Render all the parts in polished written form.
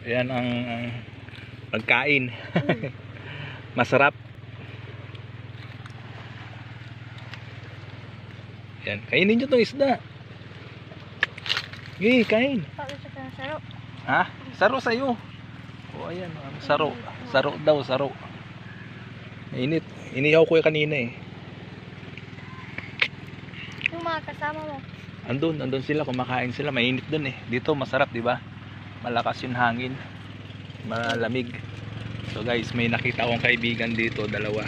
Ayan ang pagkain. Masarap. Ayan, kainin nyo itong isda. Sige, kain. Saro. Ha? Saro sa'yo. O ayan, saro. Saro daw, saro. Init. Inihaw ko yung kanina eh. Yung mga kasama mo. Andun sila, kumakain sila. Mainit dun eh. Dito masarap, di ba? Malakas yung hangin. Malamig. So guys, may nakita akong kaibigan dito, dalawa.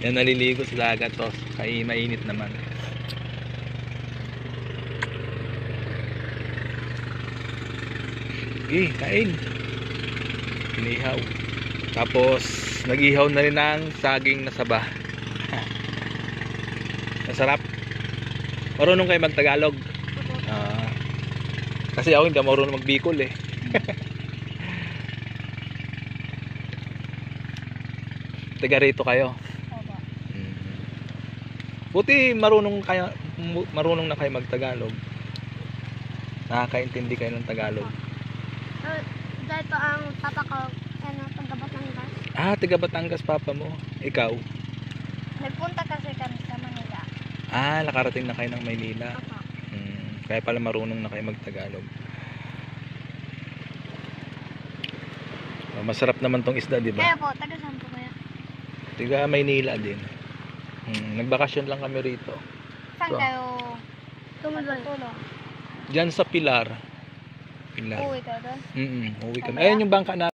Yan, naliligo sa dagat. So, mainit naman. Kain. Inihaw. Tapos nag-ihaw na rin ng saging na saba. Masarap. Marunong kayo mag-Tagalog? Kasi ako hindi marunong mag-Bicol eh. Taga rito kayo? Buti marunong na kayo mag-Tagalog. Nakakaintindi kayo ng Tagalog. Dahil po ang papa ko, taga Batangas. Taga Batangas papa mo. Ikaw? Nagpunta kasi kami sa Manila. Nakarating na kayo ng Maynila. Kaya pala marunong na kayo mag-Tagalog. Masarap naman tong isda, di ba? Kaya po, taga saan po kaya? Taga Maynila din. Nagbakasyon lang kami rito. Saan kayo tumulong? Diyan sa Pilar. Uwi ka doon? Uwi kami. Ayan yung bangka na